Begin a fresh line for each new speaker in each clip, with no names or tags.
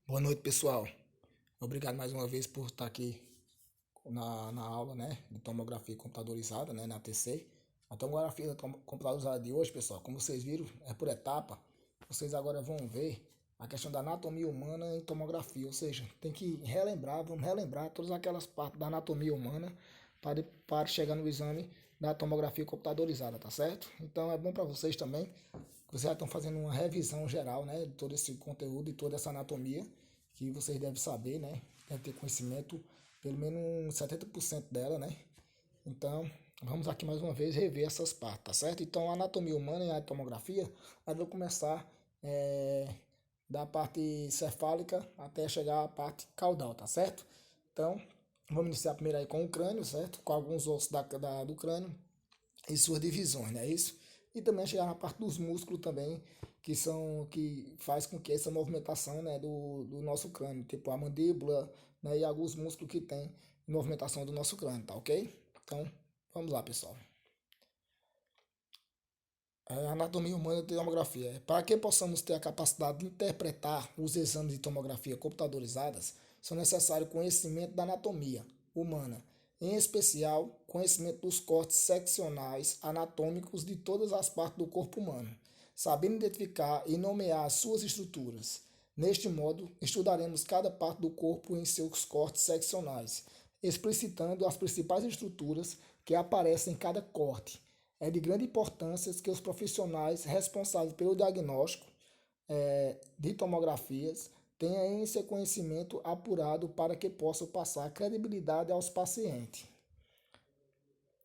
Boa noite, pessoal. Obrigado mais uma vez por estar aqui na aula, né, de tomografia computadorizada, né, na TC. A tomografia computadorizada de hoje, pessoal, como vocês viram, é por etapa. Vocês agora vão ver a questão da anatomia humana em tomografia, ou seja, tem que relembrar, vamos relembrar todas aquelas partes da anatomia humana para chegar no exame da tomografia computadorizada, tá certo? Então é bom para vocês também, que vocês já estão fazendo uma revisão geral, né, de todo esse conteúdo e toda essa anatomia que vocês devem saber, né? Devem ter conhecimento, pelo menos 70% dela, né? Então, vamos aqui mais uma vez rever essas partes, tá certo? Então, a anatomia humana e a tomografia, nós vamos começar da parte cefálica até chegar à parte caudal, tá certo? Então, vamos iniciar primeiro aí com o crânio, certo? Com alguns ossos do crânio e suas divisões, não é isso? E também chegar na parte dos músculos também, que faz com que essa movimentação, né, do nosso crânio, tipo a mandíbula, né, e alguns músculos que tem movimentação do nosso crânio, tá ok? Então, vamos lá, pessoal. Anatomia humana e tomografia. Para que possamos ter a capacidade de interpretar os exames de tomografia computadorizadas, são necessários conhecimento da anatomia humana, em especial conhecimento dos cortes seccionais anatômicos de todas as partes do corpo humano, sabendo identificar e nomear as suas estruturas. Neste modo, estudaremos cada parte do corpo em seus cortes seccionais, explicitando as principais estruturas que aparecem em cada corte. É de grande importância que os profissionais responsáveis pelo diagnóstico de tomografias tenham esse conhecimento apurado para que possam passar credibilidade aos pacientes.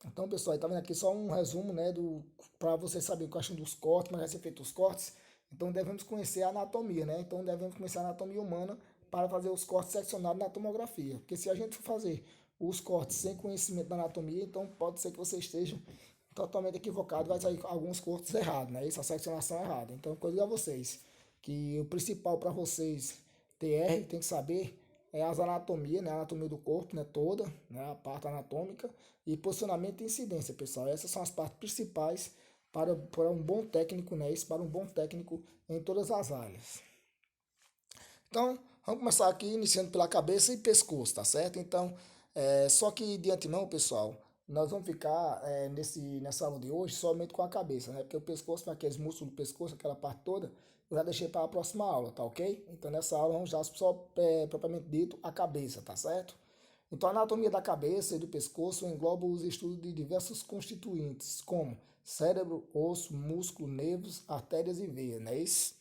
Então, pessoal, está vendo aqui só um resumo, né, para vocês saberem quais são dos cortes, como vai ser feito os cortes. Então, devemos conhecer a anatomia, né? Então, devemos conhecer a anatomia humana para fazer os cortes seccionados na tomografia. Porque se a gente for fazer os cortes sem conhecimento da anatomia, então pode ser que você esteja totalmente equivocado, vai sair alguns cortes errados, né? Isso, a seccionação é errada. Então, eu digo a vocês que o principal para vocês TR tem que saber é as anatomias, né? A anatomia do corpo, né? Toda, né? A parte anatômica e posicionamento e incidência, pessoal. Essas são as partes principais para um bom técnico, né? Isso para um bom técnico em todas as áreas. Então, vamos começar aqui iniciando pela cabeça e pescoço, tá certo? Então, só que de antemão, pessoal, nós vamos ficar nessa aula de hoje somente com a cabeça, né? Porque o pescoço, aqueles músculos do pescoço, aquela parte toda, eu já deixei para a próxima aula, tá ok? Então, nessa aula vamos já só, propriamente dito, a cabeça, tá certo? Então, a anatomia da cabeça e do pescoço engloba os estudos de diversos constituintes, como cérebro, osso, músculo, nervos, artérias e veias, não é isso?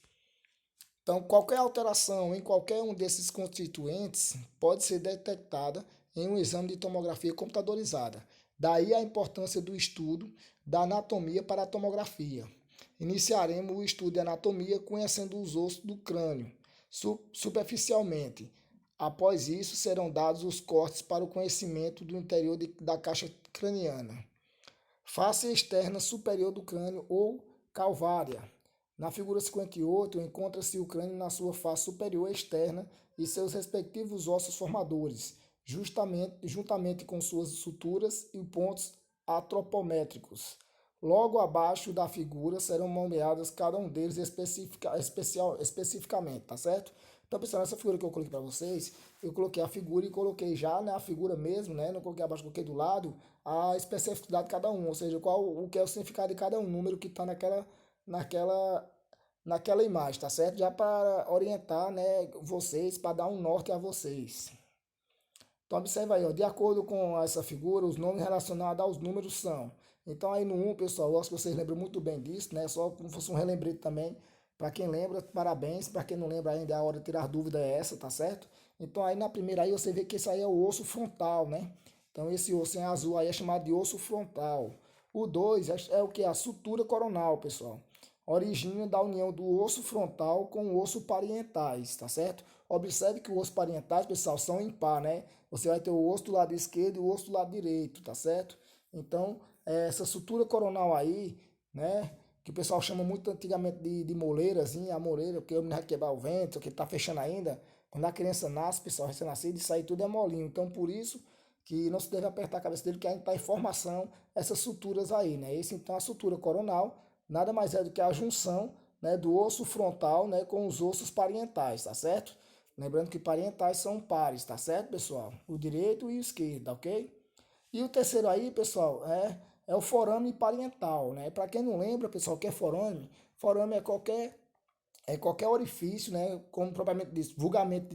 Então, qualquer alteração em qualquer um desses constituintes pode ser detectada em um exame de tomografia computadorizada. Daí a importância do estudo da anatomia para a tomografia. Iniciaremos o estudo de anatomia conhecendo os ossos do crânio, superficialmente. Após isso, serão dados os cortes para o conhecimento do interior da caixa craniana. Face externa superior do crânio ou calvária. Na figura 58, encontra-se o crânio na sua face superior externa e seus respectivos ossos formadores, juntamente com suas suturas e pontos atropométricos. Logo abaixo da figura serão nomeados cada um deles especificamente, tá certo? Então, pessoal, nessa figura que eu coloquei para vocês, eu coloquei a figura e coloquei já, né, a figura mesmo, né? Não coloquei abaixo, coloquei do lado a especificidade de cada um, ou seja, o que é o significado de cada um, número que está naquela, naquela imagem, tá certo? Já para orientar, né, vocês, para dar um norte a vocês. Então, observa aí, ó, de acordo com essa figura, os nomes relacionados aos números são. Então, aí no 1, pessoal, eu acho que vocês lembram muito bem disso, né? Só como fosse um relembrete também. Para quem lembra, parabéns. Para quem não lembra ainda, é a hora de tirar dúvida é essa, tá certo? Então, aí na primeira aí você vê que esse aí é o osso frontal, né? Então, esse osso em azul aí é chamado de osso frontal. O 2 é o que? A sutura coronal, pessoal. Origina da união do osso frontal com o osso parietais, tá certo? Observe que o osso parietais, pessoal, são impar, né? Você vai ter o osso do lado esquerdo e o osso do lado direito, tá certo? Então, essa sutura coronal aí, né? Que o pessoal chama muito antigamente de moleirazinha, a moleira, porque o menino vai quebrar o vento, que tá fechando ainda. Quando a criança nasce, pessoal, recém-nascido, isso aí tudo é molinho. Então, por isso que não se deve apertar a cabeça dele, que ainda está em formação essas suturas aí, né? Esse, então, a sutura coronal nada mais é do que a junção, né, do osso frontal, né, com os ossos parietais, tá certo? Lembrando que parentais são pares, tá certo, pessoal? O direito e o esquerdo, tá ok? E o terceiro aí, pessoal, é o forame parietal, né? Para quem não lembra, pessoal, o que é forame? Forame é qualquer orifício, né? Como propriamente diz, vulgarmente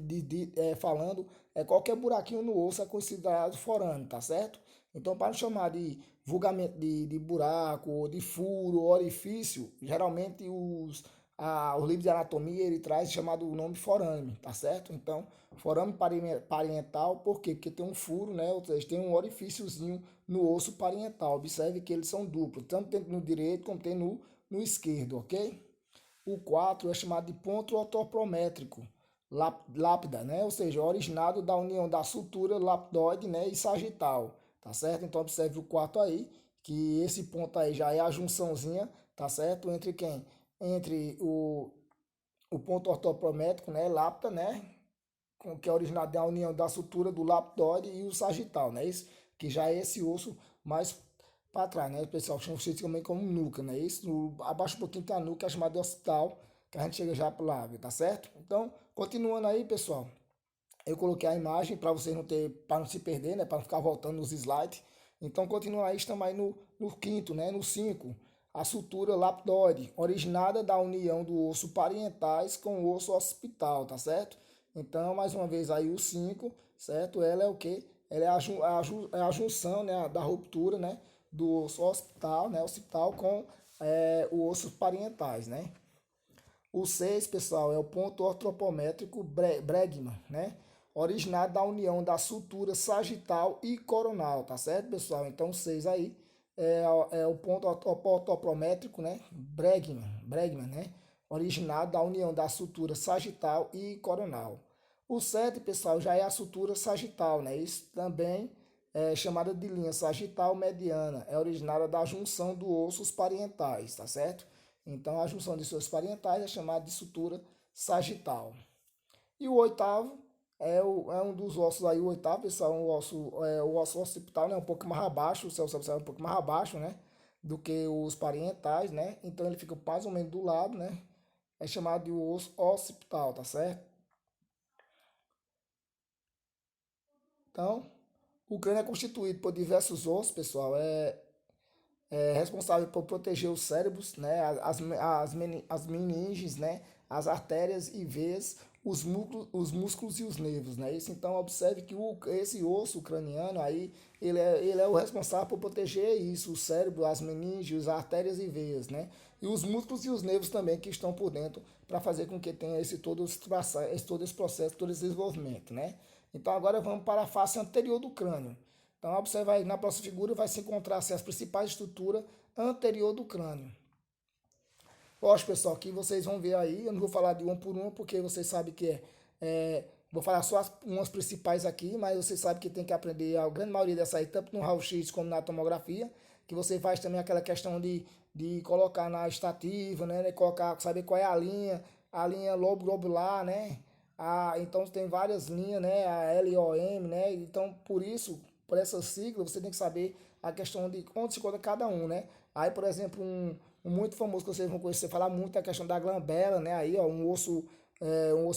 falando, é qualquer buraquinho no osso é considerado forame, tá certo? Então, para chamar de vulgarmente de buraco, ou de furo, orifício, geralmente os livros de anatomia ele traz chamado o nome forame, tá certo? Então, forame parietal, por quê? Porque tem um furo, né? Ou seja, tem um orifíciozinho no osso parietal. Observe que eles são duplos, tanto tem no direito como tem no esquerdo, ok? O 4 é chamado de ponto ortoprométrico, lápida, né? Ou seja, originado da união da sutura lapidóide, né, e sagital, tá certo? Então observe o 4 aí, que esse ponto aí já é a junçãozinha, tá certo? Entre quem? Entre o ponto ortoprométrico, né, lápida, né, que é originado da união da sutura do lapidóide e o sagital, né? Isso que já é esse osso mais para trás, né? O pessoal chama isso também como nuca, né? Isso, abaixo um pouquinho tem a nuca, é chamada de occipital, que a gente chega já para lá, tá certo? Então, continuando aí, pessoal, eu coloquei a imagem para vocês não ter, para não se perder, né? Para não ficar voltando nos slides. Então, continuando aí, estamos aí no quinto, né? No 5, a sutura lapidóide, originada da união do osso parietais com o osso occipital, tá certo? Então, mais uma vez aí o 5, certo? Ela é o quê? Ela é a junção, né, da ruptura, né, do osso occipital, né, occipital com o osso parietais, né? O 6, pessoal, é o ponto ortopométrico Bregman, né? Originado da união da sutura sagital e coronal, tá certo, pessoal? Então, o 6 aí é o ponto ortopométrico, né? Bregman, né? Originado da união da sutura sagital e coronal. O 7, pessoal, já é a sutura sagital, né? Isso também é chamada de linha sagital mediana. É originária da junção dos ossos parietais, tá certo? Então, a junção de seus parietais é chamada de sutura sagital. E o oitavo é um dos ossos aí, o oitavo, pessoal, o osso occipital, né, um pouco mais abaixo, o seu observa um pouco mais abaixo, né, do que os parietais, né? Então, ele fica mais ou menos do lado, né? É chamado de osso occipital, tá certo? Então, o crânio é constituído por diversos ossos, pessoal. É responsável por proteger os cérebros, né, as meninges, né, as artérias e veias, os músculos e os nervos, né? Isso, então observe que esse osso craniano aí, ele é o responsável por proteger isso, o cérebro, as meninges, as artérias e veias, né? E os músculos e os nervos também que estão por dentro para fazer com que tenha todo esse processo, todo esse desenvolvimento, né? Então agora vamos para a face anterior do crânio. Então, observa aí, na próxima figura vai se encontrar assim, as principais estruturas anterior do crânio. Lógico, pessoal, que vocês vão ver aí, eu não vou falar de uma por uma, porque vocês sabem que vou falar só umas principais aqui, mas vocês sabem que tem que aprender a grande maioria dessa aí, tanto no raio-x como na tomografia, que você faz também aquela questão de colocar na estativa, né, colocar, saber qual é a linha lobo globular, né, então tem várias linhas, né, a LOM, né, então por essa sigla, você tem que saber a questão de onde se encontra cada um, né. Aí, por exemplo, um muito famoso que vocês vão conhecer, falar muito é a questão da glabela, né, aí, ó, um osso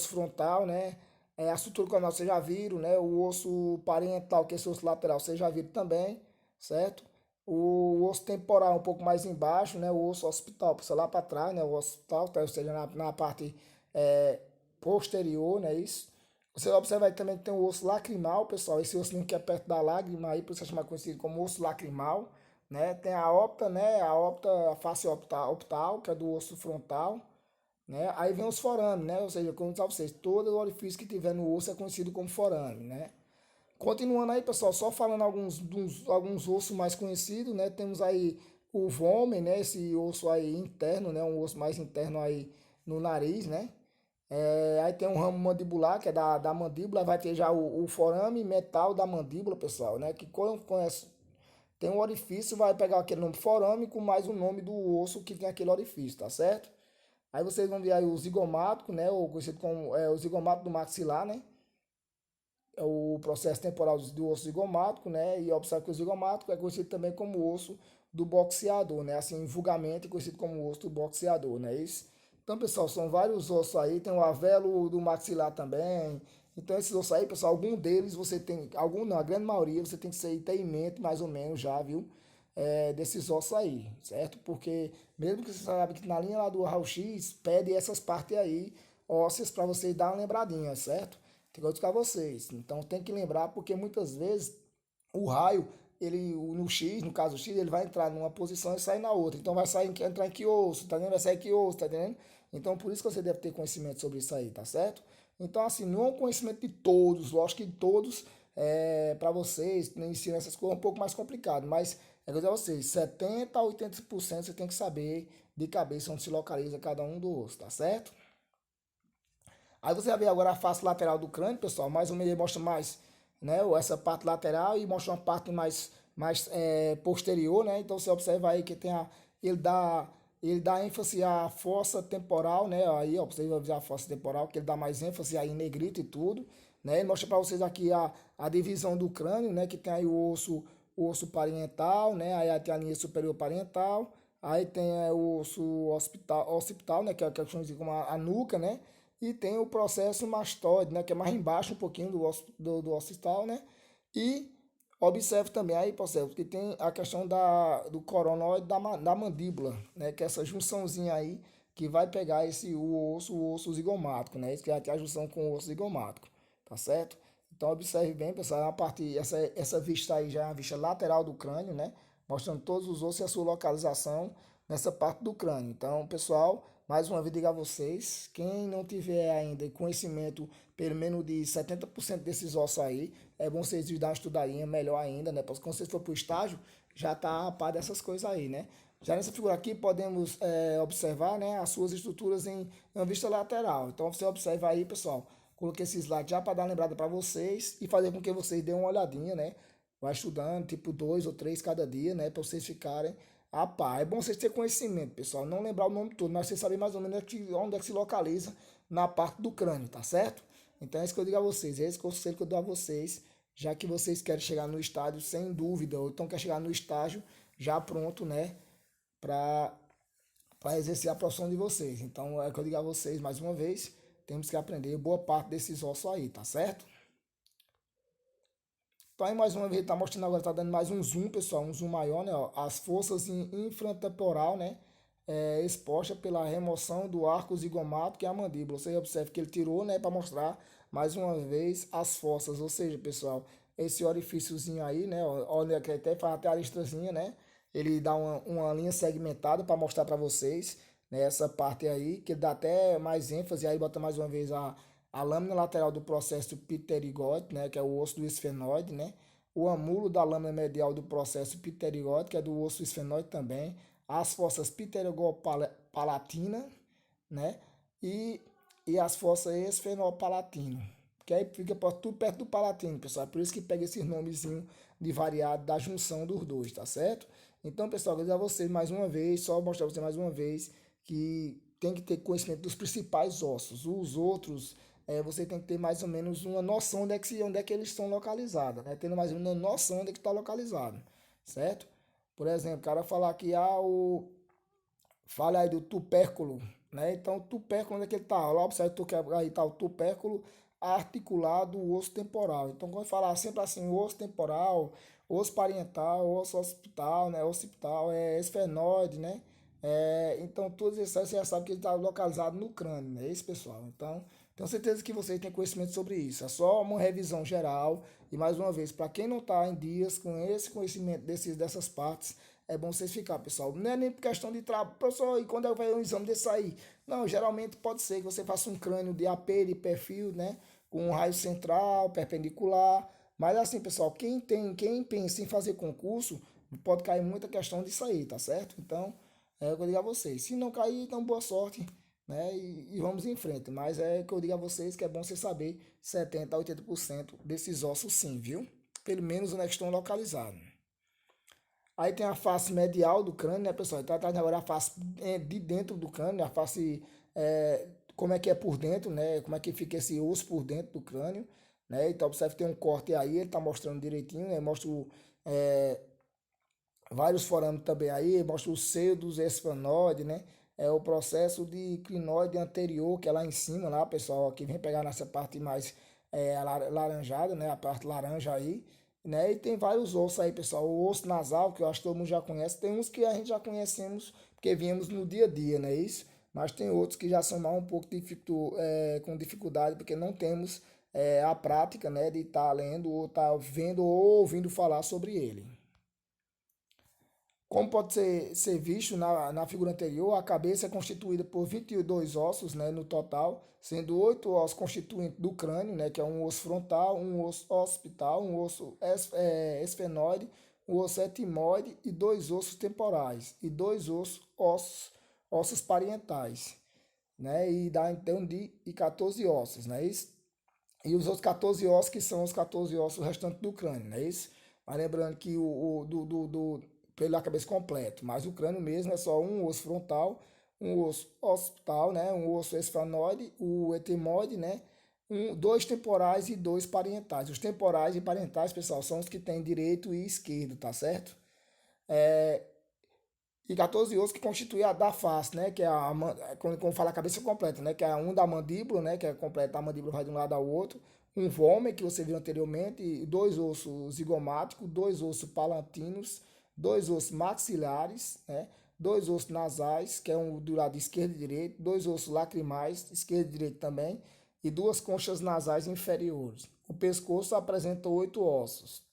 frontal, né, a estrutura coronal vocês já viram, né, o osso parietal, que é esse osso lateral, vocês já viram também, certo? O osso temporal um pouco mais embaixo, né, o osso occipital, passa lá para trás, né, o occipital, tá, ou seja, na parte é, posterior, né, isso. Você observa aí também que tem o osso lacrimal, pessoal. Esse osso que é perto da lágrima, aí por isso é chamado conhecido como osso lacrimal, né? Tem a opta, né? A face optal, que é do osso frontal, né? Aí vem os forames, né? Ou seja, como eu disse a vocês, todo orifício que tiver no osso é conhecido como forame, né? Continuando aí, pessoal, só falando alguns ossos mais conhecidos, né? Temos aí o vômen, né? Esse osso aí interno, né? Um osso mais interno aí no nariz, né? Aí tem um ramo mandibular, que é da mandíbula, vai ter já o forame metal da mandíbula, pessoal, né? Que quando conhece, tem um orifício, vai pegar aquele nome forame com mais o nome do osso que tem aquele orifício, tá certo? Aí vocês vão ver aí o zigomático, né? Ou conhecido como o zigomato do maxilar, né? É o processo temporal do osso zigomático, né? E observe que o zigomático é conhecido também como osso do boxeador, né? Assim, vulgarmente conhecido como osso do boxeador, né? Isso. Então, pessoal, são vários ossos aí, tem o avelo do maxilar também. Então, esses ossos aí, pessoal, algum deles você tem, algum não, a grande maioria você tem que ter em mente mais ou menos já, viu? Desses ossos aí, certo? Porque mesmo que você sabe que na linha lá do raio-x pede essas partes aí, ósseas, para vocês dar uma lembradinha, certo? Tem que explicar vocês. Então, tem que lembrar porque muitas vezes o raio, no X, no caso X, ele vai entrar numa posição e sair na outra. Então vai sair, entrar em que osso, tá entendendo? Vai sair que osso, tá entendendo? Então por isso que você deve ter conhecimento sobre isso aí, tá certo? Então assim, não é um conhecimento de todos, lógico que de todos, para vocês, ensinar essas coisas é um pouco mais complicado, mas é coisa a vocês, 70 a 80% você tem que saber de cabeça onde se localiza cada um do osso, tá certo? Aí você vai ver agora a face lateral do crânio, pessoal, mais ou menos ele mostra mais, né, essa parte lateral e mostra uma parte mais posterior, né? Então você observa aí que ele dá, ele dá ênfase à fossa temporal, né? Aí, ó, você vai ver a fossa temporal, que ele dá mais ênfase aí em negrito e tudo, né? Ele mostra para vocês aqui a divisão do crânio, né? Que tem aí o osso parietal, né? Aí tem a linha superior parietal, aí tem o osso occipital, né? Que é o que chama de como a nuca, né? E tem o processo mastoide, né, que é mais embaixo um pouquinho do occipital, né? E observe também aí, pessoal, que tem a questão do coronoide da mandíbula, né, que é essa junçãozinha aí que vai pegar o osso zigomático, né? Isso que é a junção com o osso zigomático, tá certo? Então observe bem, pessoal, a parte essa vista aí já é a vista lateral do crânio, né? Mostrando todos os ossos e a sua localização nessa parte do crânio. Então, pessoal, mais uma vez digo a vocês, quem não tiver ainda conhecimento pelo menos de 70% desses ossos aí, é bom vocês dar uma estudadinha melhor ainda, né? Porque quando vocês for para o estágio, já tá a par dessas coisas aí, né? Já nessa figura aqui podemos observar, né, as suas estruturas em uma vista lateral. Então você observa aí, pessoal. Coloquei esse slide já para dar uma lembrada para vocês e fazer com que vocês dêem uma olhadinha, né? Vai estudando, tipo 2 ou 3 cada dia, né? Para vocês ficarem a par. É bom vocês terem conhecimento, pessoal. Não lembrar o nome todo, mas vocês sabem mais ou menos onde é que se localiza na parte do crânio, tá certo? Então é isso que eu digo a vocês. É esse conselho que eu dou a vocês, já que vocês querem chegar no estádio sem dúvida, ou então quer chegar no estágio já pronto, né? Para exercer a profissão de vocês. Então é o que eu digo a vocês mais uma vez. Temos que aprender boa parte desses ossos aí, tá certo? Então aí mais uma vez está mostrando agora, está dando mais um zoom, pessoal, um zoom maior, né? Ó, as forças infratemporal, né? Exposta pela remoção do arco zigomático e a mandíbula. Você observa que ele tirou, né? Para mostrar mais uma vez as forças. Ou seja, pessoal, esse orifíciozinho aí, né? Olha que até faz até a listrazinha, né? Ele dá uma linha segmentada para mostrar para vocês, né? Essa parte aí, que dá até mais ênfase. Aí bota mais uma vez a lâmina lateral do processo pterigóide, né, que é o osso do esfenoide, né? O amulo da lâmina medial do processo pterigóide, que é do osso esfenoide também. As fossas pterigopalatina, né? E, e as fossas esfenopalatino, que aí fica tudo perto do palatino, pessoal. É por isso que pega esses nomezinhos de variado da junção dos dois, tá certo? Então, pessoal, vou dizer a vocês mais uma vez, só mostrar a vocês mais uma vez que tem que ter conhecimento dos principais ossos. Os outros, você tem que ter mais ou menos uma noção onde é que eles estão localizados, né? Tendo mais ou menos uma noção onde é que está localizado, certo? Por exemplo, o cara falar que fala aí do tupérculo, né? Então, o tupérculo, onde é que ele está? Lá, observa aí está o tupérculo articulado, o osso temporal. Então, quando falar sempre assim, o osso temporal, osso parietal, osso occipital, né? Occipital é esfenoide, né? Então, todos esses aí você já sabe que ele está localizado no crânio, né? Esse pessoal. Então, tenho certeza que vocês têm conhecimento sobre isso. É só uma revisão geral. E mais uma vez, para quem não está em dias com esse conhecimento dessas partes, é bom vocês ficar, pessoal. Não é nem por questão de trabalho. Professor, e quando vai um exame desse aí? Não, geralmente pode ser que você faça um crânio de AP, de perfil, né? Com um raio central, perpendicular. Mas assim, pessoal, quem pensa em fazer concurso, pode cair muita questão disso aí, tá certo? Então, é o que eu digo a vocês. Se não cair, então boa sorte, né? E vamos em frente. Mas é o que eu digo a vocês que é bom você saber 70 a 80% desses ossos sim, viu? Pelo menos onde é que estão localizados. Aí tem a face medial do crânio, né, pessoal? Então, tá agora a face de dentro do crânio, a face, como é que é por dentro, né? Como é que fica esse osso por dentro do crânio, né? Então, observe que tem um corte aí, ele tá mostrando direitinho, né? Mostra vários forames também aí, mostra o seio dos esfenoides, né? é o processo de crinoide anterior, que é lá em cima, lá, pessoal, que vem pegar nessa parte mais laranjada, né? A parte laranja aí, né? E tem vários ossos aí, pessoal. O osso nasal, que eu acho que todo mundo já conhece, tem uns que a gente já conhecemos, porque viemos no dia a dia, né? Isso? Mas tem outros que já são mais um pouco com dificuldade, porque não temos a prática, né, de estar lendo ou estar vendo ou ouvindo falar sobre ele. Como pode ser visto na figura anterior, a cabeça é constituída por 22 ossos, né, no total, sendo 8 ossos constituintes do crânio, né, que é um osso frontal, um osso occipital, um osso esfenoide, um osso etimoide e dois ossos temporais, e dois ossos parietais, né, e dá então de 14 ossos, né, isso? E os outros 14 ossos, que são os 14 ossos restantes do crânio, não é isso? Mas lembrando que pela cabeça completo, mas o crânio mesmo é só um osso frontal, um osso occipital, né? Um osso esfenoide, o etimoide, né? Dois temporais e dois parietais. Os temporais e parietais, pessoal, são os que têm direito e esquerdo, tá certo? E 14 ossos que constitui a da face, né? Que é quando fala a cabeça completa, né? Que é um da mandíbula, né? Que é completa, a mandíbula vai de um lado ao outro. Um vômer, que você viu anteriormente, e dois ossos zigomáticos, dois ossos palantinos, dois ossos maxilares, né? Dois ossos nasais, que é um do lado esquerdo e direito, dois ossos lacrimais, esquerdo e direito também, e duas conchas nasais inferiores. O pescoço apresenta 8 ossos.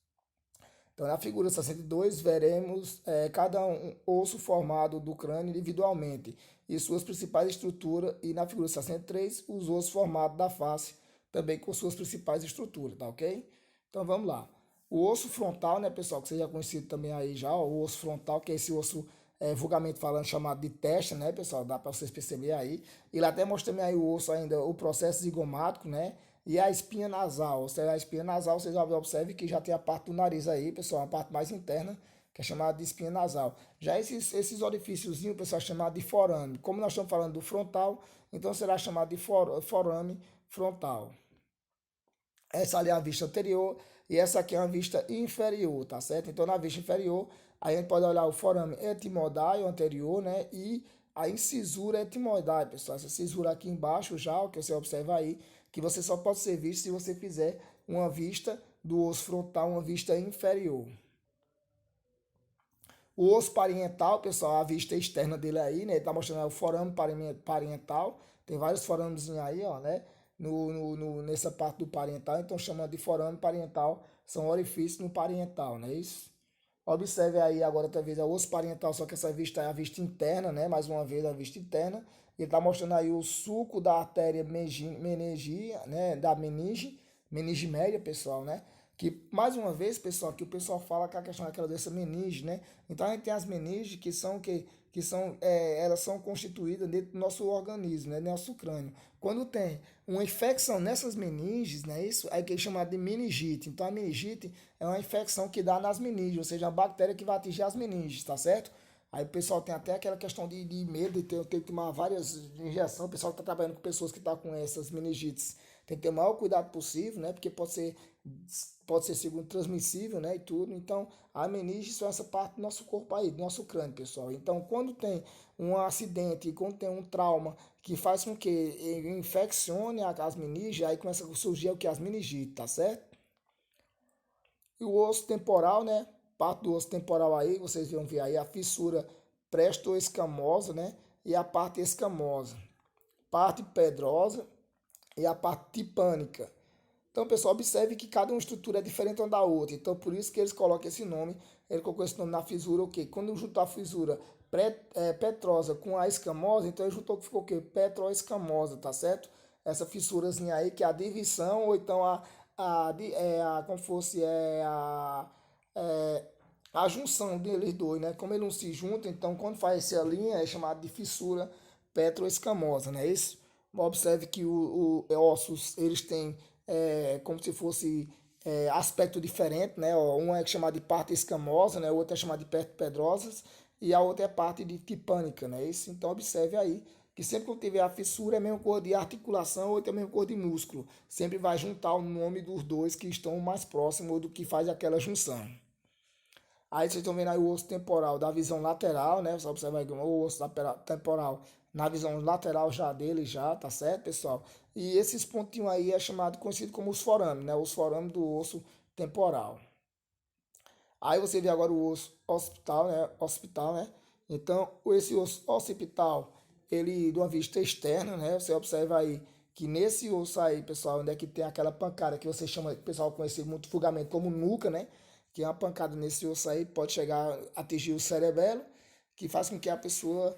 Então, na figura 62, veremos cada osso formado do crânio individualmente e suas principais estruturas, e na figura 63, os ossos formados da face, também com suas principais estruturas, tá ok? Então, vamos lá. O osso frontal, né, pessoal, que você já conhecido também aí já, ó, o osso frontal, que é esse osso, vulgarmente falando, chamado de testa, né, pessoal? Dá para vocês perceberem aí. E lá até mostrei aí o osso ainda, o processo zigomático, né? E a espinha nasal, ou seja, a espinha nasal, você já observe que já tem a parte do nariz aí, pessoal, a parte mais interna, que é chamada de espinha nasal. Já esses orifíciozinhos, pessoal, é chamado de forame. Como nós estamos falando do frontal, então será chamado de forame frontal. Essa ali é a vista anterior e essa aqui é a vista inferior, tá certo? Então, na vista inferior, a gente pode olhar o forame etimoidal anterior, né? E a incisura etimoidal, pessoal. Essa cisura aqui embaixo já, o que você observa aí, que você só pode ser visto se você fizer uma vista do osso frontal, uma vista inferior. O osso parietal, pessoal, a vista externa dele aí, né? Ele tá mostrando aí o forame parietal. Tem vários forames aí, ó, né? Nessa parte do parietal, então chama de forame parietal. São orifícios no parietal, não é isso? Observe aí agora outra vez o osso parietal, só que essa vista é a vista interna, né? Mais uma vez a vista interna. Ele está mostrando aí o sulco da artéria meningia, né? Da meninge média, pessoal, né? Que mais uma vez, pessoal, que o pessoal fala que a questão daquela doença meninge, né? Então a gente tem as meninges elas são constituídas dentro do nosso organismo, né? Nosso crânio. Quando tem uma infecção nessas meninges, né? Isso aí que é chamado de meningite. Então a meningite é uma infecção que dá nas meninges, ou seja, a bactéria que vai atingir as meninges, tá certo? Aí o pessoal tem até aquela questão de medo de ter que tomar várias injeções. O pessoal que está trabalhando com pessoas que estão com essas meningites tem que ter o maior cuidado possível, né? Porque pode ser segundo transmissível, né? E tudo. Então, a meninge são essa parte do nosso corpo aí, do nosso crânio, pessoal. Então, quando tem um acidente, quando tem um trauma que faz com que infeccione as meninges, aí começa a surgir o que? As meningites, tá certo? E o osso temporal, né? Parte do osso temporal aí, vocês vão ver aí a fissura presto-escamosa, né? E a parte escamosa. Parte pedrosa e a parte tipânica. Então, pessoal, observe que cada uma estrutura é diferente uma da outra. Então, por isso que eles colocam esse nome. Ele colocou esse nome na fissura, o quê? Quando juntou a fissura petrosa com a escamosa, então ele juntou que ficou o quê? Petroescamosa, tá certo? Essa fissurazinha aí, que é a divisão, ou então como fosse é, a junção deles dois, né? Como eles não se juntam, então quando faz essa linha é chamado de fissura petroescamosa, não é isso? Observe que os ossos, eles têm como se fosse aspecto diferente, né? Ó, um é chamado de parte escamosa, né? O outro é chamado de parte pedrosas e a outra é parte de tipânica, né? Isso, então observe aí que sempre que tiver a fissura é a mesma cor de articulação ou é a mesma cor de músculo. Sempre vai juntar o nome dos dois que estão mais próximos ou do que faz aquela junção. Aí vocês estão vendo aí o osso temporal da visão lateral, né? Você observa aí o osso temporal na visão lateral já dele já, tá certo, pessoal? E esses pontinhos aí é chamado, conhecido como os forames, né? Os forames do osso temporal. Aí você vê agora o osso occipital, né? Occipital, né? Então, esse osso occipital, ele de uma vista externa, né? Você observa aí que nesse osso aí, pessoal, onde é que tem aquela pancada que você chama, o pessoal conhece muito vulgarmente como nuca, né? Que é uma pancada nesse osso aí pode chegar a atingir o cerebelo, que faz com que a pessoa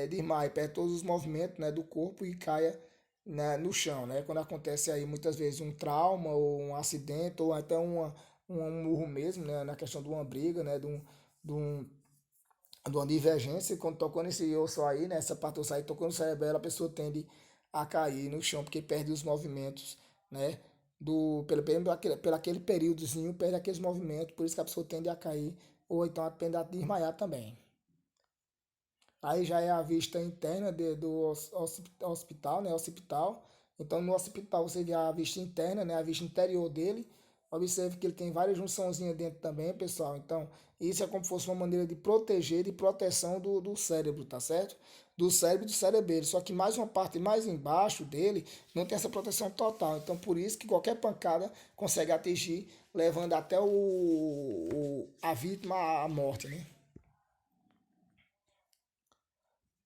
desmaie, perde todos os movimentos, né, do corpo e caia, né, no chão, né? Quando acontece aí muitas vezes um trauma ou um acidente ou até um murro mesmo, né, na questão de uma briga, né, de, um, de uma divergência, quando tocou nesse osso aí, né, essa parte do osso aí tocou no cerebelo, a pessoa tende a cair no chão porque perde os movimentos, né, pelo aquele períodozinho, perde aqueles movimentos, por isso que a pessoa tende a cair ou então tende a desmaiar também. Aí já é a vista interna do hospital, né? Hospital. Então no hospital você vê a vista interna, né? A vista interior dele. Observe que ele tem várias junçãozinhas dentro também, pessoal. Então isso é como se fosse uma maneira de proteger, de proteção do cérebro, tá certo? Do cérebro e do cerebelo. Só que mais uma parte mais embaixo dele não tem essa proteção total. Então por isso que qualquer pancada consegue atingir, levando até a vítima à morte, né?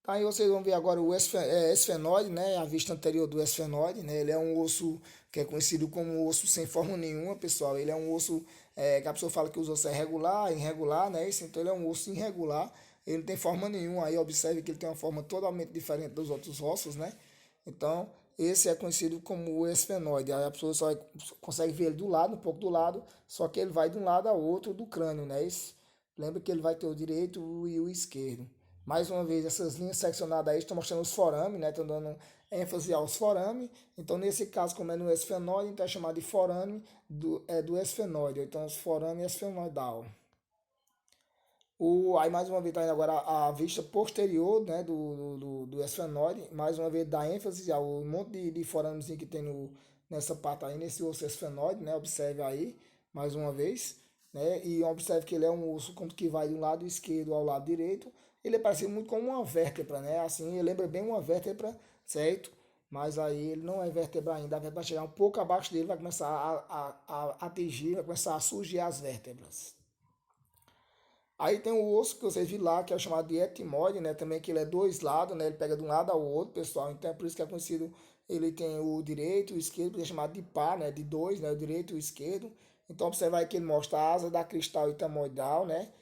Aí vocês vão ver agora o esfenóide, né? A vista anterior do esfenóide, né? Ele é um osso que é conhecido como osso sem forma nenhuma, pessoal. Ele é um osso que a pessoa fala que os ossos é regular, irregular, né? Então ele é um osso irregular. Ele não tem forma nenhuma. Aí observe que ele tem uma forma totalmente diferente dos outros ossos, né? Então esse é conhecido como o esfenóide. Aí a pessoa só consegue ver ele do lado, um pouco do lado, só que ele vai de um lado ao outro do crânio, né? Isso. Lembra que ele vai ter o direito e o esquerdo. Mais uma vez, essas linhas seccionadas aí estão mostrando os forames, né? Estão dando ênfase aos forames. Então, nesse caso, como é no esfenóide, então é chamado de forame do esfenóide. Então, os forame esfenoidal. Aí, mais uma vez, está indo agora a vista posterior, né, do esfenóide. Mais uma vez, dá ênfase ao monte de foramezinho que tem nessa parte aí, nesse osso esfenóide, né? Observe aí, mais uma vez. Né? E observe que ele é um osso como que vai do lado esquerdo ao lado direito. Ele é parecido muito com uma vértebra, né? Assim, ele lembra bem uma vértebra, certo? Mas aí ele não é vértebra ainda. A vértebra vai chegar um pouco abaixo dele, vai começar a atingir, vai começar a surgir as vértebras. Aí tem o osso que vocês viram lá, que é o chamado de etimoide, né? Também que ele é dois lados, né? Ele pega de um lado ao outro, pessoal. Então é por isso que é conhecido, ele tem o direito e o esquerdo, que é chamado de par, né? De dois, né? O direito e o esquerdo. Então observa aí que ele mostra a asa da cristal etamoidal, né?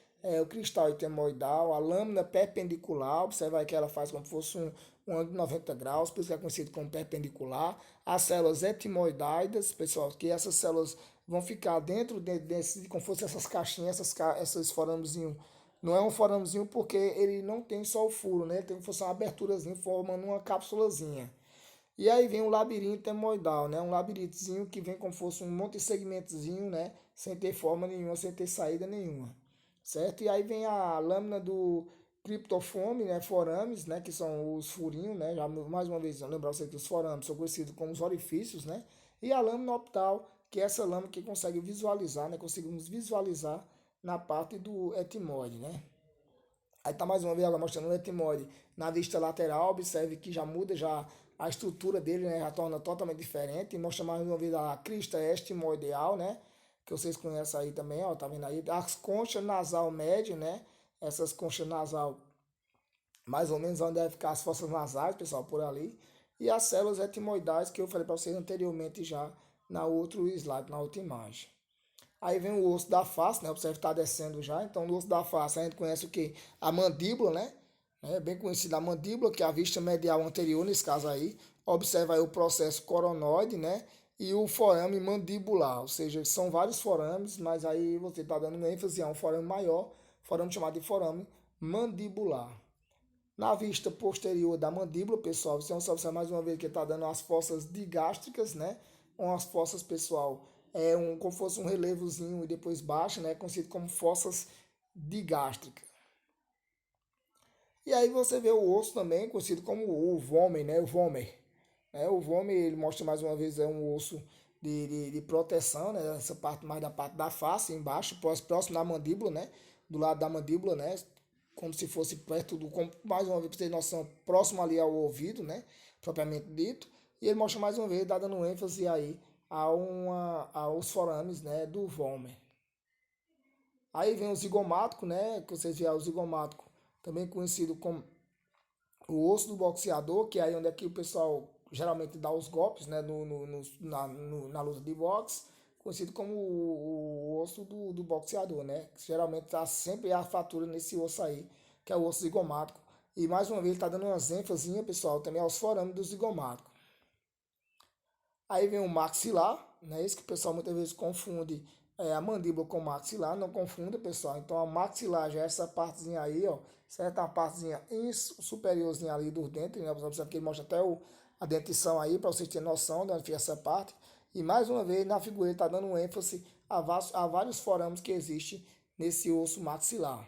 O cristal etamoidal, a lâmina perpendicular, observa aí que ela faz como se fosse um ângulo de 90 graus, por isso que é conhecido como perpendicular. As células etimoidais, pessoal, que essas células vão ficar dentro desse, como fosse essas caixinhas, esses foramezinhos. Não é um foramezinho porque ele não tem só o furo, né? Ele tem como fosse uma aberturazinha formando uma cápsulazinha. E aí vem o labirinto hemoidal, né? Um labirintozinho que vem como fosse um monte de segmentozinho, né? Sem ter forma nenhuma, sem ter saída nenhuma, certo? E aí vem a lâmina do criptofome, né? Forames, né? Que são os furinhos, né? Já mais uma vez, lembrar você que os forames são conhecidos como os orifícios, né? E a lâmina optal, que é essa lâmina que consegue visualizar, né? Conseguimos visualizar na parte do etimoide, né? Aí tá mais uma vez ela mostrando o etimoide na vista lateral, observe que já muda já a estrutura dele, né? Já torna totalmente diferente. E mostra mais uma vez a crista estimoideal, né? Que vocês conhecem aí também, ó, tá vendo aí? As conchas nasal média, né? Essas conchas nasal, mais ou menos onde deve ficar as fossas nasais, pessoal, por ali. E as células etimoidais que eu falei para vocês anteriormente já na outro slide, na outra imagem. Aí vem o osso da face, né? Observe que está descendo já. Então, no osso da face, a gente conhece o que? A mandíbula, né? É bem conhecida a mandíbula, que é a vista medial anterior, nesse caso aí. Observa aí o processo coronoide, né? E o forame mandibular, ou seja, são vários forames, mas aí você está dando ênfase a um forame maior, forame chamado de forame mandibular. Na vista posterior da mandíbula, pessoal, você observa mais uma vez que está dando as fossas digástricas, né? Umas fossas, pessoal, como fosse um relevozinho e depois baixa, né? Conhecido como fossas digástricas. E aí você vê o osso também, conhecido como o vômer, né? O vômer. O vômer, ele mostra mais uma vez, é um osso de proteção, né? Essa parte mais da parte da face, embaixo, próximo da mandíbula, né? Do lado da mandíbula, né? Como se fosse perto do, mais uma vez, para ter noção, próximo ali ao ouvido, né? Propriamente dito. E ele mostra mais uma vez, dando ênfase aí aos forames, né? Do vômer. Aí vem o zigomático, né? Que vocês viram o zigomático, também conhecido como o osso do boxeador, que é aí onde é que o pessoal geralmente dá os golpes, né, na luta de boxe, conhecido como o osso do boxeador, né, que geralmente está sempre a fratura nesse osso aí, que é o osso zigomático. E mais uma vez ele está dando umas ênfases, pessoal, também aos forames do zigomático. Aí vem o maxilar, né? Isso que o pessoal muitas vezes confunde a mandíbula com maxilar, não confunda, pessoal. Então a maxilar já é essa partezinha aí, ó, certo? A partezinha superiorzinha ali dos dentes, né? Você observa que ele mostra até a dentição aí, para vocês terem noção de onde fica essa parte. E mais uma vez, na figura ele está dando um ênfase a vários forames que existem nesse osso maxilar.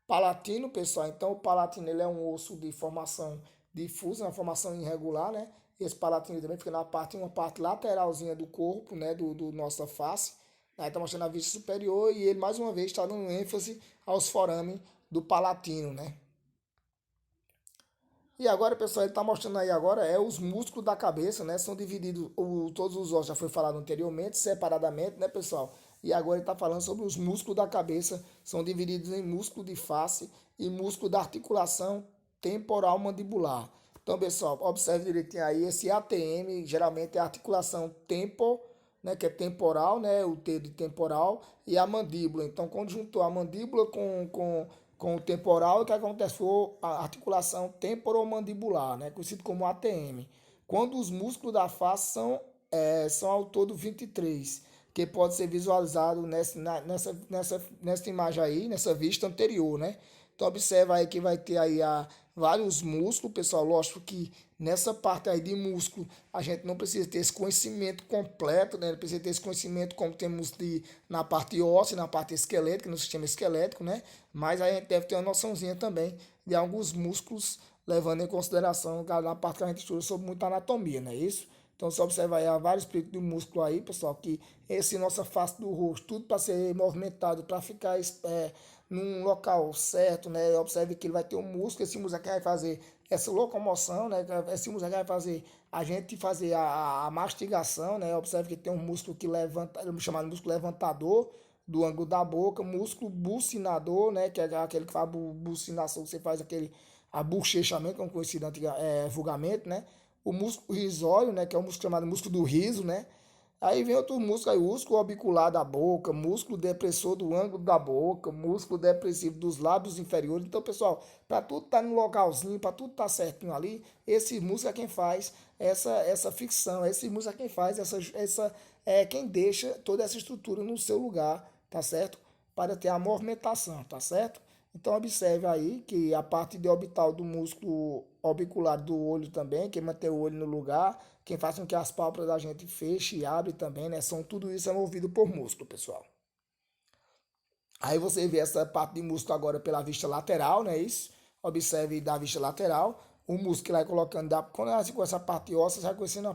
Palatino, pessoal, então o palatino ele é um osso de formação difusa, uma formação irregular, né? Esse palatino também fica na parte, uma parte lateralzinha do corpo, né? Do nossa face. Aí está mostrando a vista superior e ele mais uma vez está dando ênfase aos forames do palatino, né? E agora, pessoal, ele está mostrando aí agora os músculos da cabeça, né? São divididos, todos os ossos já foi falado anteriormente, separadamente, né, pessoal? E agora ele está falando sobre os músculos da cabeça, são divididos em músculo de face e músculo da articulação temporal mandibular. Então, pessoal, observe direitinho aí, esse ATM geralmente é a articulação tempo, né, que é temporal, né, o T de temporal, e a mandíbula. Então, quando juntou a mandíbula com o temporal, o que acontece foi a articulação temporomandibular, né, conhecido como ATM. Quando os músculos da face são ao todo 23, que pode ser visualizado nessa imagem aí, nessa vista anterior, né? Então observa aí que vai ter aí vários músculos, pessoal. Lógico que nessa parte aí de músculo a gente não precisa ter esse conhecimento completo, né? Não precisa ter esse conhecimento como temos na parte óssea, na parte esquelética, no sistema esquelético, né? Mas aí a gente deve ter uma noçãozinha também de alguns músculos, levando em consideração na parte que a gente estuda sobre muita anatomia, não é isso? Então você observa aí há vários picos de músculo aí, pessoal, que esse nossa face do rosto, tudo para ser movimentado, para ficar num local certo, né? Observe que ele vai ter um músculo, esse músculo aqui vai fazer essa locomoção, né? Esse músculo aqui vai fazer a gente fazer a mastigação, né? Observe que tem um músculo que levanta, chamado músculo levantador do ângulo da boca, músculo bucinador, né? Que é aquele que faz a bucinação, você faz a bochechamento, como conhecido vulgarmente, né? O músculo risório, né? Que é o músculo chamado músculo do riso, né? Aí vem outro músculo aí, o músculo orbicular da boca, músculo depressor do ângulo da boca, músculo depressivo dos lábios inferiores. Então, pessoal, para tudo estar no localzinho, para tudo estar certinho ali, esse músculo é quem faz essa ficção, esse músculo é quem faz quem deixa toda essa estrutura no seu lugar, tá certo? Para ter a movimentação, tá certo? Então observe aí que a parte de orbital do músculo orbicular do olho também, que mantém o olho no lugar, quem faz com que as pálpebras da gente feche e abre também, né? Tudo isso é movido por músculo, pessoal. Aí você vê essa parte de músculo agora pela vista lateral, né? Isso. Observe da vista lateral, o músculo que vai colocando, quando ela com essa parte óssea, você vai conhecendo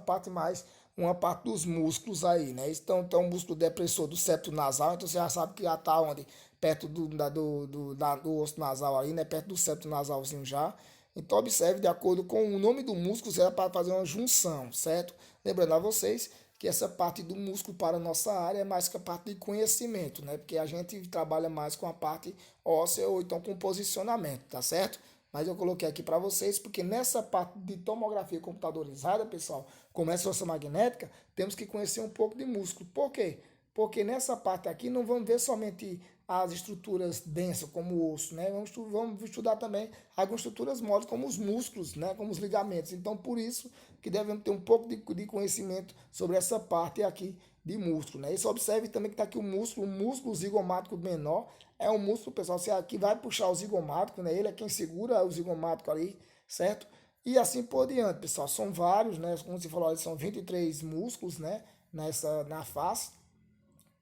uma parte dos músculos aí, né? Então o músculo depressor do septo nasal, então você já sabe que já está onde? Perto do osso nasal aí, né? Perto do septo nasalzinho já. Então observe de acordo com o nome do músculo, será para fazer uma junção, certo? Lembrando a vocês que essa parte do músculo para a nossa área é mais que a parte de conhecimento, né? Porque a gente trabalha mais com a parte óssea ou então com posicionamento, tá certo? Mas eu coloquei aqui para vocês porque nessa parte de tomografia computadorizada, pessoal, como é ressonância magnética, temos que conhecer um pouco de músculo. Por quê? Porque nessa parte aqui não vamos ver somente as estruturas densas, como o osso, né? Vamos estudar também algumas estruturas moles, como os músculos, né? Como os ligamentos. Então, por isso que devemos ter um pouco de conhecimento sobre essa parte aqui de músculo, né? E só observe também que está aqui o músculo zigomático menor, é um músculo, pessoal, que vai puxar o zigomático, né? Ele é quem segura o zigomático ali, certo? E assim por diante, pessoal. São vários, né? Como você falou, são 23 músculos, né? Na face,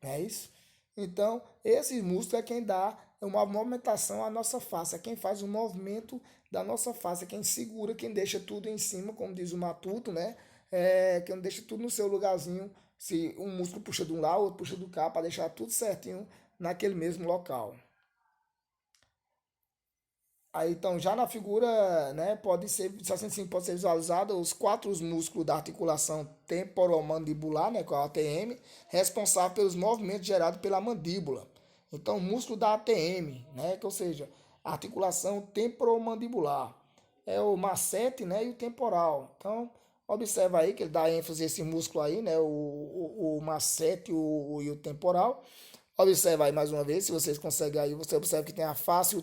é isso? Então, esse músculo é quem dá uma movimentação à nossa face, é quem faz o movimento da nossa face, é quem segura, quem deixa tudo em cima, como diz o Matuto, né? que não deixa tudo no seu lugarzinho, se um músculo puxa de um lado, outro puxa do cá, para deixar tudo certinho naquele mesmo local. Aí, então, já na figura, né, pode ser, assim, pode ser visualizado os quatro músculos da articulação temporomandibular, né, com a ATM, responsável pelos movimentos gerados pela mandíbula. Então, o músculo da ATM, né, que, ou seja, a articulação temporomandibular, é o macete, né, e o temporal. Então, observa aí que ele dá ênfase a esse músculo aí, né, o macete e o temporal. Observa aí mais uma vez, se vocês conseguem aí, você observa que tem a face,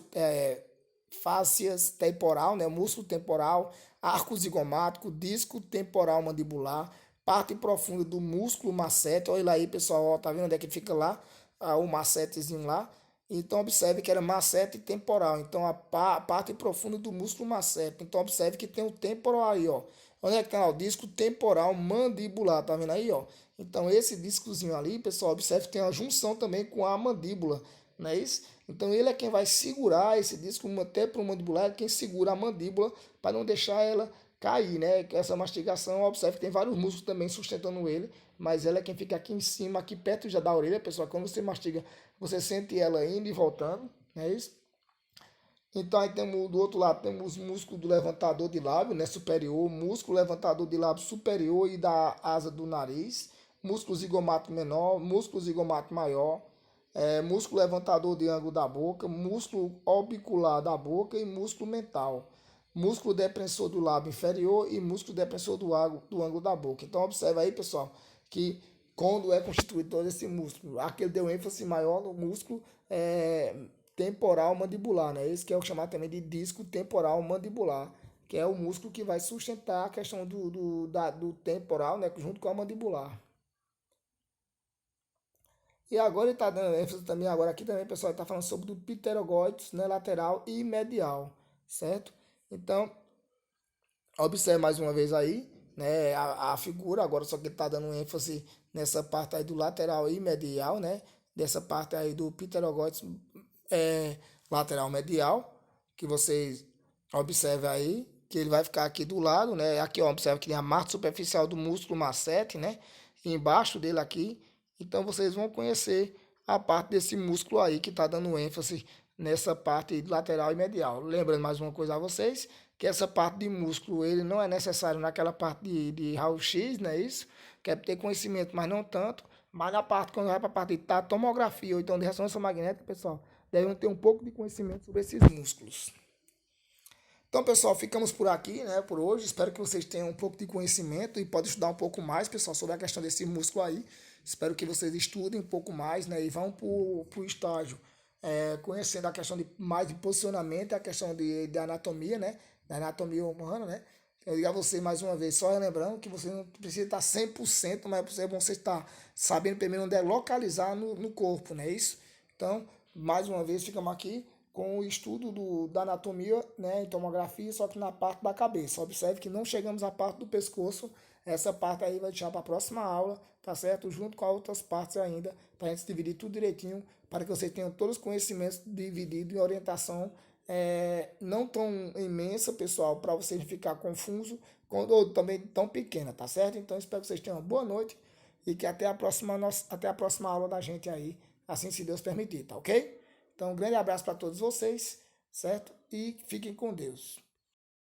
fáscias temporal, né, músculo temporal, arco zigomático, disco temporal mandibular, parte profunda do músculo macete. Olha aí, pessoal, ó, tá vendo onde é que fica lá? O macetezinho lá. Então, observe que era macete temporal. Então, a parte profunda do músculo macete. Então, observe que tem o temporal aí, ó. Onde é que tá o disco temporal mandibular? Tá vendo aí, ó? Então, esse discozinho ali, pessoal, observe que tem uma junção também com a mandíbula, não é isso? Então, ele é quem vai segurar esse disco temporomandibular, é quem segura a mandíbula para não deixar ela cair, né? Essa mastigação, observe que tem vários músculos também sustentando ele, mas ela é quem fica aqui em cima, aqui perto já da orelha, pessoal. Quando você mastiga, você sente ela indo e voltando, não é isso? Então aí temos do outro lado temos o músculo do levantador de lábio, né, superior, músculo levantador de lábio superior e da asa do nariz, músculo zigomático menor, músculo zigomático maior, músculo levantador de ângulo da boca, músculo orbicular da boca e músculo mental, músculo depressor do lábio inferior e músculo depressor do ângulo da boca. Então observa aí, pessoal, que quando é constituído todo esse músculo, aquele deu ênfase maior no músculo temporal mandibular, né? Esse que é o chamado também de disco temporal mandibular, que é o músculo que vai sustentar a questão do temporal, né? Junto com a mandibular. E agora ele está dando ênfase também, agora aqui também, pessoal, ele está falando sobre o pterogóides, né? Lateral e medial, certo? Então, observe mais uma vez aí, né? A figura, agora só que ele está dando ênfase nessa parte aí do lateral e medial, né? Dessa parte aí do pterogóides lateral medial, que vocês observem aí, que ele vai ficar aqui do lado, né? Aqui, ó, observa que tem a marca superficial do músculo macete, né? E embaixo dele aqui. Então, vocês vão conhecer a parte desse músculo aí que está dando ênfase nessa parte lateral e medial. Lembrando mais uma coisa a vocês, que essa parte de músculo, ele não é necessário naquela parte de raio-x, não é isso? Quer ter conhecimento, mas não tanto. Mas na parte, quando vai para a parte da tomografia ou então de ressonância magnética, pessoal, devem ter um pouco de conhecimento sobre esses músculos. Então, pessoal, ficamos por aqui, né, por hoje. Espero que vocês tenham um pouco de conhecimento e podem estudar um pouco mais, pessoal, sobre a questão desse músculo aí. Espero que vocês estudem um pouco mais, né, e vão para o estágio conhecendo a questão de mais de posicionamento, a questão de anatomia, né, da anatomia humana, né. Eu digo a você mais uma vez, só lembrando que você não precisa estar 100%, mas é bom você estar sabendo primeiro onde é localizar no corpo, não é isso? Então, mais uma vez, ficamos aqui com o estudo da anatomia, né, em tomografia, só que na parte da cabeça. Observe que não chegamos à parte do pescoço. Essa parte aí vai deixar para a próxima aula, tá certo? Junto com outras partes ainda, para a gente dividir tudo direitinho, para que vocês tenham todos os conhecimentos divididos em orientação não tão imensa, pessoal, para vocês não ficar confuso, ou também tão pequena, tá certo? Então, espero que vocês tenham uma boa noite e que até a próxima aula da gente aí, assim se Deus permitir, tá ok? Então, um grande abraço para todos vocês, certo? E fiquem com Deus.